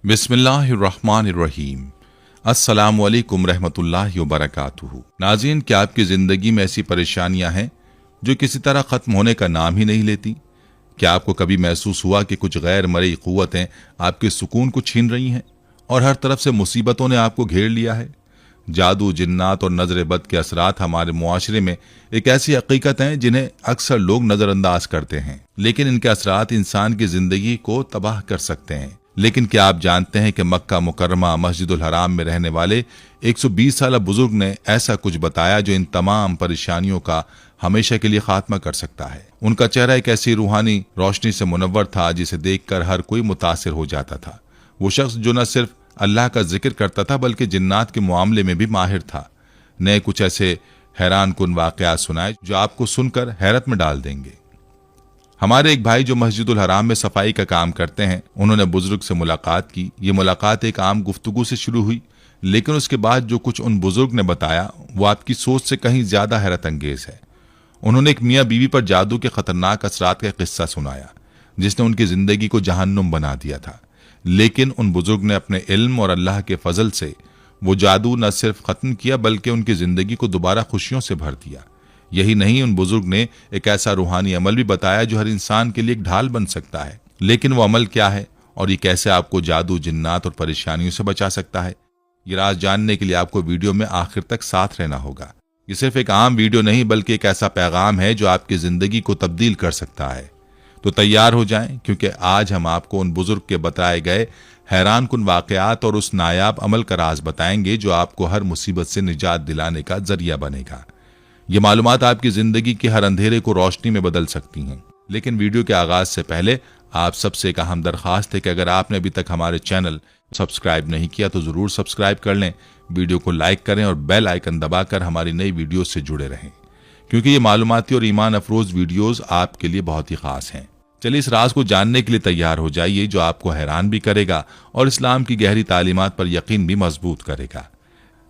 बिस्मिल्लाहिर्रहमानिर्रहीम। अस्सलामु अलैकुम रहमतुल्लाहि व बरकातुहू। नाज़रीन, क्या आपकी ज़िंदगी में ऐसी परेशानियां हैं जो किसी तरह ख़त्म होने का नाम ही नहीं लेती? क्या आपको कभी महसूस हुआ कि कुछ गैर मरई क़ुव्वतें आपके सुकून को छीन रही हैं और हर तरफ से मुसीबतों ने आपको घेर लिया है? जादू, जिन्नात और नज़र बद के असरात हमारे मुआशरे में एक ऐसी हकीकत हैं जिन्हें अक्सर लोग नज़रअंदाज करते हैं, लेकिन इनके असरात इंसान की ज़िंदगी को तबाह कर सकते हैं। लेकिन क्या आप जानते हैं कि मक्का मुकर्रमा मस्जिदुल हराम में रहने वाले 120 साल बुजुर्ग ने ऐसा कुछ बताया जो इन तमाम परेशानियों का हमेशा के लिए खात्मा कर सकता है। उनका चेहरा एक ऐसी रूहानी रोशनी से मुनव्वर था जिसे देखकर हर कोई मुतासिर हो जाता था। वो शख्स जो न सिर्फ अल्लाह का जिक्र करता था बल्कि जिन्नात के मामले में भी माहिर था। नए कुछ ऐसे हैरान कुन वाक़यात सुनाए जो आपको सुनकर हैरत में डाल देंगे। हमारे एक भाई जो मस्जिदुल हराम में सफाई का काम करते हैं, उन्होंने बुजुर्ग से मुलाकात की। ये मुलाकात एक आम गुफ्तगू से शुरू हुई, लेकिन उसके बाद जो कुछ उन बुजुर्ग ने बताया वो आपकी सोच से कहीं ज्यादा हैरत अंगेज है। उन्होंने एक मियाँ बीवी पर जादू के खतरनाक असरात का किस्सा सुनाया जिसने उनकी जिंदगी को जहन्नुम बना दिया था। लेकिन उन बुजुर्ग ने अपने इल्म और अल्लाह के फजल से वो जादू न सिर्फ खत्म किया बल्कि उनकी जिंदगी को दोबारा खुशियों से भर दिया। यही नहीं, उन बुजुर्ग ने एक ऐसा रूहानी अमल भी बताया जो हर इंसान के लिए एक ढाल बन सकता है। लेकिन वो अमल क्या है और ये कैसे आपको जादू, जिन्नात और परेशानियों से बचा सकता है, ये राज जानने के लिए आपको वीडियो में आखिर तक साथ रहना होगा। ये सिर्फ एक आम वीडियो नहीं बल्कि एक ऐसा पैगाम है जो आपकी जिंदगी को तब्दील कर सकता है। तो तैयार हो जाएं, क्योंकि आज हम आपको उन बुजुर्ग के बताए गए हैरान कुन वाकयात और उस नायाब अमल का राज बताएंगे जो आपको हर मुसीबत से निजात दिलाने का जरिया बनेगा। ये मालूमात आपकी जिंदगी के हर अंधेरे को रोशनी में बदल सकती हैं। लेकिन वीडियो के आगाज से पहले आप सबसे एक अहम दरख्वास्त है कि अगर आपने अभी तक हमारे चैनल सब्सक्राइब नहीं किया तो जरूर सब्सक्राइब कर लें, वीडियो को लाइक करें और बेल आइकन दबाकर हमारी नई वीडियो से जुड़े रहें, क्योंकि ये मालूमाती और ईमान अफरोज वीडियोज आपके लिए बहुत ही खास हैं। चलिए इस राज को जानने के लिए तैयार हो जाइए जो आपको हैरान भी करेगा और इस्लाम की गहरी तालीमात पर यकीन भी मजबूत करेगा।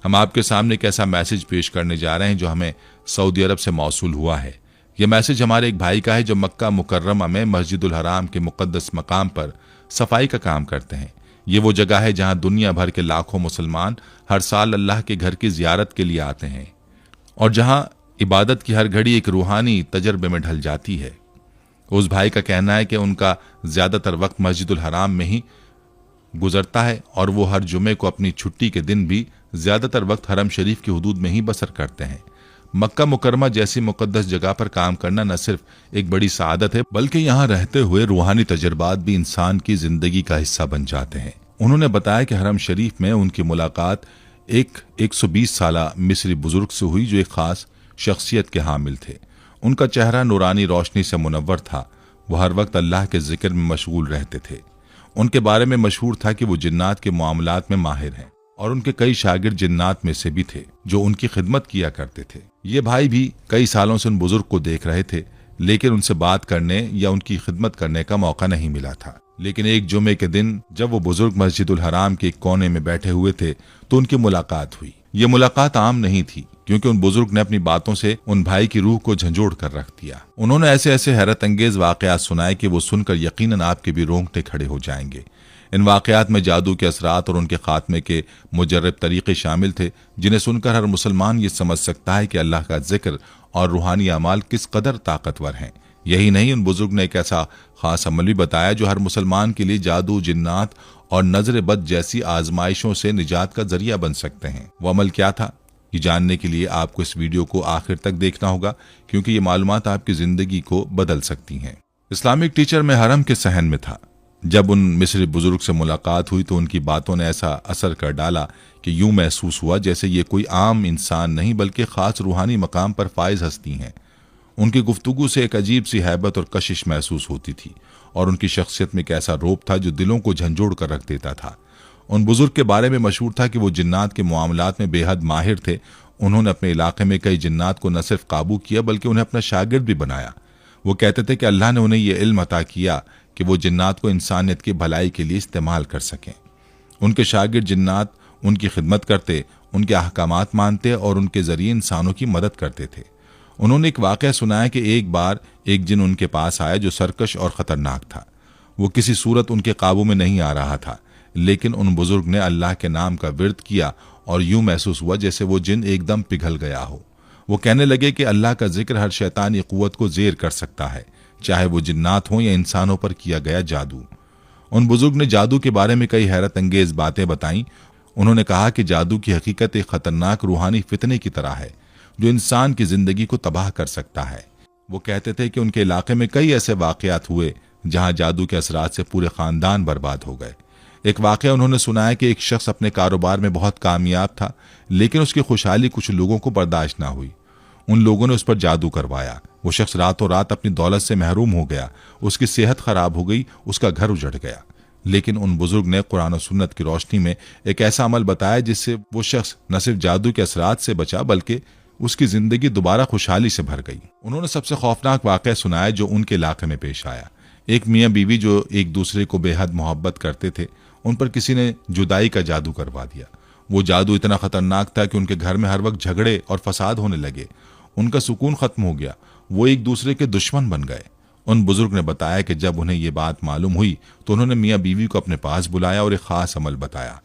हम आपके सामने एक ऐसा मैसेज पेश करने जा रहे हैं जो हमें सऊदी अरब से मौसूल हुआ है। यह मैसेज हमारे एक भाई का है जो मक्का मुकर्रमा में मस्जिदुल हराम के मुकद्दस मकाम पर सफाई का काम करते हैं। ये वो जगह है जहां दुनिया भर के लाखों मुसलमान हर साल अल्लाह के घर की जियारत के लिए आते हैं और जहां इबादत की हर घड़ी एक रूहानी तजर्बे में ढल जाती है। उस भाई का कहना है कि उनका ज्यादातर वक्त मस्जिदुल हराम में ही गुजरता है और वो हर जुमे को अपनी छुट्टी के दिन भी ज्यादातर वक्त हरम शरीफ की हुदूद में ही बसर करते हैं। मक्का मुकरमा जैसी मुकद्दस जगह पर काम करना न सिर्फ एक बड़ी सादत है बल्कि यहाँ रहते हुए रूहानी तजर्बात भी इंसान की जिंदगी का हिस्सा बन जाते हैं। उन्होंने बताया कि हरम शरीफ में उनकी मुलाकात एक 120 साला मिस्री बुजुर्ग से हुई जो एक खास शख्सियत के हामिल थे। उनका चेहरा नूरानी रोशनी से मुनव्वर था। वो हर वक्त अल्लाह के जिक्र में मशगूल रहते थे। उनके बारे में मशहूर था कि वो जिन्नात के मामलात में माहिर हैं और उनके कई शागिर्द जिन्नात में से भी थे जो उनकी खिदमत किया करते थे। ये भाई भी कई सालों से उन बुजुर्ग को देख रहे थे, लेकिन उनसे बात करने या उनकी खिदमत करने का मौका नहीं मिला था। लेकिन एक जुमे के दिन जब वो बुजुर्ग मस्जिदुल हराम के एक कोने में बैठे हुए थे तो उनकी मुलाकात हुई। ये मुलाकात आम नहीं थी क्योंकि उन बुजुर्ग ने अपनी बातों से उन भाई की रूह को झंझोड़ कर रख दिया। उन्होंने ऐसे ऐसे हैरत अंगेज वाकयात सुनाए कि वो सुनकर यकीनन आपके भी रोंगटे खड़े हो जाएंगे। इन वाकयात में जादू के असरात और उनके खात्मे के मुजर्रब तरीके शामिल थे जिन्हें सुनकर हर मुसलमान ये समझ सकता है कि अल्लाह का जिक्र और रूहानी अमाल किस कदर ताकतवर हैं। यही नहीं, उन बुजुर्ग ने एक ऐसा खास अमल भी बताया जो हर मुसलमान के लिए जादू, जिन्नात और नजर बद जैसी आजमाइशों से निजात का जरिया बन सकते हैं। वो अमल क्या था, ये जानने के लिए आपको इस वीडियो को आखिर तक देखना होगा, क्योंकि ये मालूमात आपकी जिंदगी को बदल सकती हैं। इस्लामिक टीचर में हरम के सहन में था। जब उन मिस्री बुजुर्ग से मुलाकात हुई तो उनकी बातों ने ऐसा असर कर डाला कि यूं महसूस हुआ जैसे ये कोई आम इंसान नहीं बल्कि खास रूहानी मकाम पर फाइज हस्ती हैं। उनकी गुफ्तगू से एक अजीब सी हैबत और कशिश महसूस होती थी और उनकी शख्सियत में एक ऐसा रोब था जो दिलों को झंझोड़ कर रख देता था। उन बुजुर्ग के बारे में मशहूर था कि वो जिन्नात के मामलात में बेहद माहिर थे। उन्होंने अपने इलाके में कई जिन्नात को न सिर्फ काबू किया बल्कि उन्हें अपना शागिर्द भी बनाया। वो कहते थे कि अल्लाह ने उन्हें यह इल्म अता किया कि वो जिन्नात को इंसानियत की भलाई के लिए इस्तेमाल कर सकें। उनके शागिर्द जिन्नात उनकी खिदमत करते, उनके अहकामात मानते और उनके जरिए इंसानों की मदद करते थे। उन्होंने एक वाक़या सुनाया कि एक बार एक जिन उनके पास आया जो सरकश और ख़तरनाक था। वो किसी सूरत उनके काबू में नहीं आ रहा था, लेकिन उन बुजुर्ग ने अल्लाह के नाम का विर्द किया और यूं महसूस हुआ जैसे वो जिन एकदम पिघल गया हो। वो कहने लगे कि अल्लाह का जिक्र हर शैतानी कुव्वत को ज़ेर कर सकता है, चाहे वो जिन्नात हों या इंसानों पर किया गया जादू। उन बुजुर्ग ने जादू के बारे में कई हैरत अंगेज बातें बताईं। उन्होंने कहा कि जादू की हकीकत एक खतरनाक रूहानी फितने की तरह है जो इंसान की जिंदगी को तबाह कर सकता है। वो कहते थे कि उनके इलाके में कई ऐसे वाकयात हुए जहां जादू के असरात से पूरे खानदान बर्बाद हो गए। एक वाकया उन्होंने सुनाया कि एक शख्स अपने कारोबार में बहुत कामयाब था, लेकिन उसकी खुशहाली कुछ लोगों को बर्दाश्त ना हुई। उन लोगों ने उस पर जादू करवाया। वो शख्स रातों रात अपनी दौलत से महरूम हो गया, उसकी सेहत खराब हो गई, उसका घर उजड़ गया। लेकिन उन बुजुर्ग ने कुरान और सुन्नत की रोशनी में एक ऐसा अमल बताया जिससे वो शख्स न सिर्फ जादू के असरात से बचा बल्कि उसकी जिंदगी दोबारा खुशहाली से भर गई। उन्होंने सबसे खौफनाक वाकया सुनाया जो उनके इलाके में पेश आया। एक मियाँ बीवी जो एक दूसरे को बेहद मोहब्बत करते थे, उन पर किसी ने जुदाई का जादू करवा दिया। वो जादू इतना खतरनाक था कि उनके घर में हर वक्त झगड़े और फसाद होने लगे। उनका सुकून खत्म हो गया, वो एक दूसरे के दुश्मन बन गए। उन बुजुर्ग ने बताया कि जब उन्हें ये बात मालूम हुई तो उन्होंने मियाँ बीवी को अपने पास बुलाया और एक खास अमल बताया।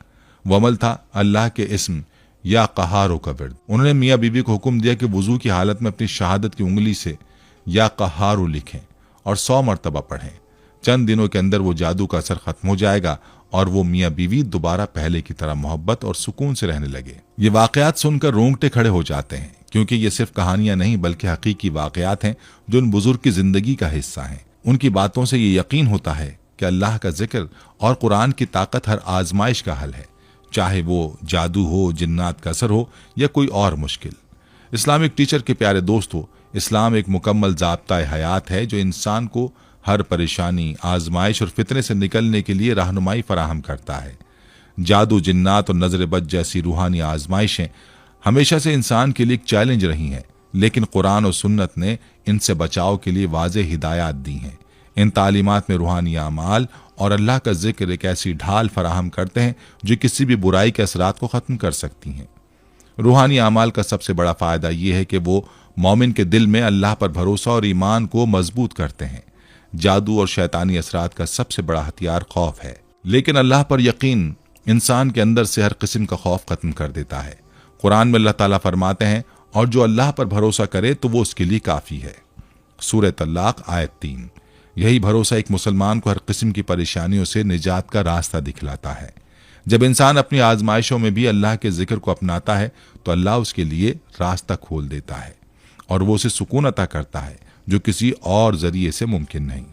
वो अमल था अल्लाह के इस्म या कहारो का विर्द। उन्होंने मियाँ बीवी को हुक्म दिया कि वुजू की हालत में अपनी शहादत की उंगली से या कहारो लिखें और 100 मरतबा पढ़ें। चंद दिनों के अंदर वो जादू का असर खत्म हो जाएगा और वो मियाँ बीवी दोबारा पहले की तरह मोहब्बत और सुकून से रहने लगे। ये वाकयात सुनकर रोंगटे खड़े हो जाते हैं, क्योंकि ये सिर्फ कहानियां नहीं बल्कि हकीकी वाकयात हैं जो उन बुजुर्ग की जिंदगी का हिस्सा हैं। उनकी बातों से ये यकीन होता है कि अल्लाह का जिक्र और कुरान की ताकत हर आजमाइश का हल है, चाहे वो जादू हो, जिन्नात का असर हो या कोई और मुश्किल। इस्लामिक टीचर के प्यारे दोस्तों, इस्लाम एक मुकम्मल ज़ाब्ता हयात है जो इंसान को हर परेशानी, आजमाइश और फितने से निकलने के लिए रहनुमाई फराहम करता है। जादू, जिन्नात और नजर बद जैसी रूहानी आजमाइशें हमेशा से इंसान के लिए एक चैलेंज रही हैं, लेकिन कुरान और सुन्नत ने इनसे बचाव के लिए वाज़ेह हिदायत दी हैं। इन तालीमात में रूहानी आमाल और अल्लाह का जिक्र एक ऐसी ढाल फराहम करते हैं जो किसी भी बुराई के असरात को ख़त्म कर सकती हैं। रूहानी आमाल का सबसे बड़ा फ़ायदा यह है कि वो मोमिन के दिल में अल्लाह पर भरोसा और ईमान को मजबूत करते हैं। जादू और शैतानी असरात का सबसे बड़ा हथियार खौफ है, लेकिन अल्लाह पर यकीन इंसान के अंदर से हर किस्म का खौफ खत्म कर देता है। कुरान में अल्लाह ताला फरमाते हैं, और जो अल्लाह पर भरोसा करे तो वो उसके लिए काफ़ी है। सूरह तलाक आयत 3। यही भरोसा एक मुसलमान को हर किस्म की परेशानियों से निजात का रास्ता दिखलाता है। जब इंसान अपनी आजमाइशों में भी अल्लाह के जिक्र को अपनाता है तो अल्लाह उसके लिए रास्ता खोल देता है और वो उसे सुकून अता करता है जो किसी और जरिए से मुमकिन नहीं।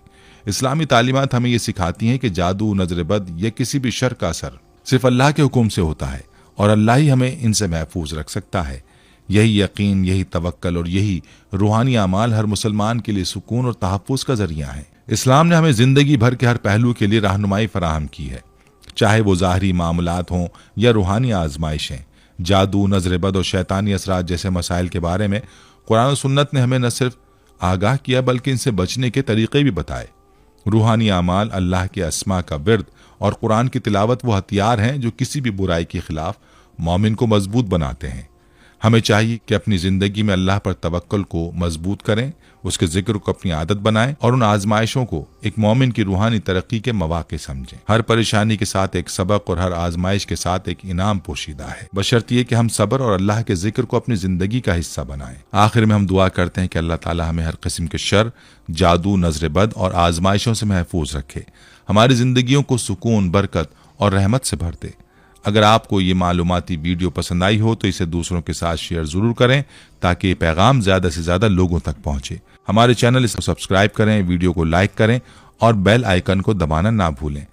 इस्लामी तालीमात हमें ये सिखाती हैं कि जादू, नजर बद या किसी भी शर का असर सिर्फ अल्लाह के हुक्म से होता है और अल्लाह ही हमें इनसे महफूज रख सकता है। यही यकीन, यही तवक्कल और यही रूहानी अमाल हर मुसलमान के लिए सुकून और तहफ़्फ़ुज़ का जरिया है। इस्लाम ने हमें जिंदगी भर के हर पहलू के लिए रहनुमाई फराहम की है, चाहे वो ज़ाहरी मामलात हों या रूहानी आजमाइशें। जादू, नजर बद और शैतानी असरात जैसे मसाइल के बारे में कुरान और सुन्नत ने हमें न सिर्फ आगाह किया बल्कि इनसे बचने के तरीक़े भी बताए। रूहानी अमाल, अल्लाह के अस्मा का विर्द और कुरान की तिलावत वो हथियार हैं जो किसी भी बुराई के खिलाफ मोमिन को मजबूत बनाते हैं। हमें चाहिए कि अपनी ज़िंदगी में अल्लाह पर तवक्कुल को मजबूत करें, उसके जिक्र को अपनी आदत बनाएं और उन आजमाइशों को एक मोमिन की रूहानी तरक्की के मौके समझें। हर परेशानी के साथ एक सबक और हर आजमाइश के साथ एक इनाम पोशीदा है, बशर्ते कि हम सब्र और अल्लाह के जिक्र को अपनी ज़िंदगी का हिस्सा बनाएं। आखिर में हम दुआ करते हैं कि अल्लाह ताला हमें हर किस्म के शर, जादू, नजर बद और आजमाइशों से महफूज रखे, हमारी ज़िंदगियों को सुकून, बरकत और रहमत से भर दे। अगर आपको ये मालूमाती वीडियो पसंद आई हो तो इसे दूसरों के साथ शेयर ज़रूर करें ताकि ये पैगाम ज़्यादा से ज़्यादा लोगों तक पहुँचे। हमारे चैनल को सब्सक्राइब करें, वीडियो को लाइक करें और बेल आइकन को दबाना ना भूलें